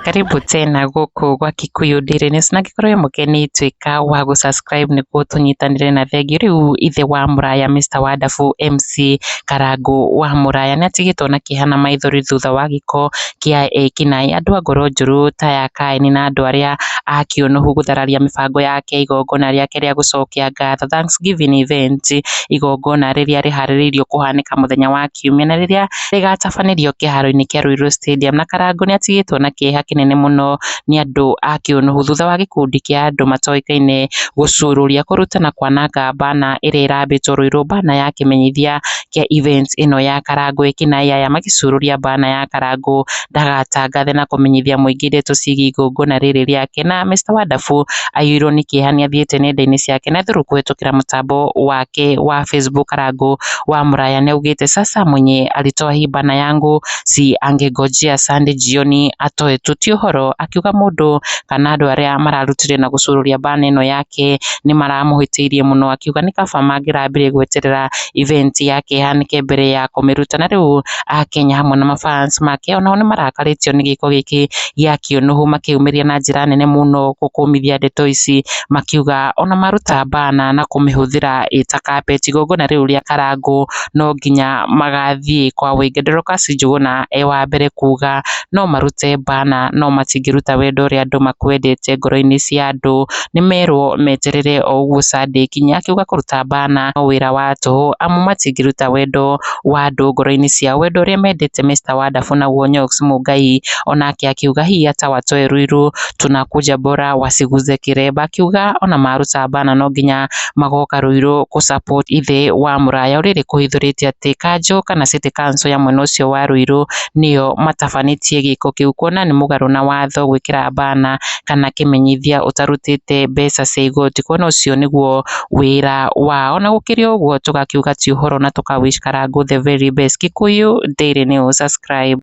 Karibu tena guku gwa Kikuyu Daily News na ngikorwo mukeni twika wa subscribe niguo tunyitanire na thengio. Riu ithe wa Muraya Mr Wonderful MC Karangu wa Muraya ni atigitwo na kihana maithori thutha wa giko kia ekinai. Andu a ngoro njuru ta ya Kaini na andu aria a Kiunuhu guthararia mibango yake igongona riake ria gucokia ngatho Thanksgiving event, igongona riria rihaririirio kuhanika muthenya wa Kiumia na riria rigatabanirio kiharo-ini kia Ruiru Stadium. Na Karangu ni atigitwo na kieha kinene muno ni andu a Kiunuhu thutha wa gikundi kia andu matoikaine gucururia kurutana kwananga bana iria irambitwo Ruiru, bana ya kimenyithia kia event ino ya Karangu ekinai. Aya magicururia bana ya Karangu ndagatangathe na kumenyithia muingi ndeto ciigi igongona riri riake. Na Mr Wonderful aiyirwo ni kieha ni athiete nenda-ini ciake na thuru kuhitukira mutambo wake wa Facebook. Karangu wa Muraya ni augite sasa mwenye alitoa hii bana yangu si angengojea Sunday jioni atoe tu ti uhoro, akiuga mundu kana andu aria mararutire na gucururia bana ino yake ni maramuhitiirie muno, akiuga ni kaba mangirambire gweterera event yake ihanike mbere ya kumiruta. Na riu Akenya hamwe na mafans make onao ni marakaritio ni giko giki gia Kiunuhu, makiumiria na njira nene muno gukumithia ndeto ici, makiuga ona maruta bana na kumihuthira ita carpet igongona riu ria Karangu no nginya magathie kwa wingi. Dorcas Njuguna wa mbere kuga no marute bana no matingiruta wendo uria andu makwendete ngoro-ini cia andu, ni merwo meterere o uguo Sunday ikinya, akiuga kuruta bana no wira wa tuhu amu matingiruta wendo wa andu ngoro-ini ciao, wendo uria mendete Mr Wonderful. Na Nyox Mugai onake akiuga hii hata watoe Ruiru tunakuja bora wasiguze kireba, akiuga ona maruta bana no nginya magoka Ruiru ku support ithe wa Muraya uriri kuhithuritie ati Kanjo kana City Council ya mwena ucio wa Ruiru nio matabanitie giko kiu, kuona ni mugaru na watho gwikira bana kana kimenyithia utarutite mbeca cia igoti, kuona ucio niguo wira wao. Na gukiria uguo tugakiuga ti uhoro na tukawish Karangu the very best. Kikuyu Daily News, subscribe.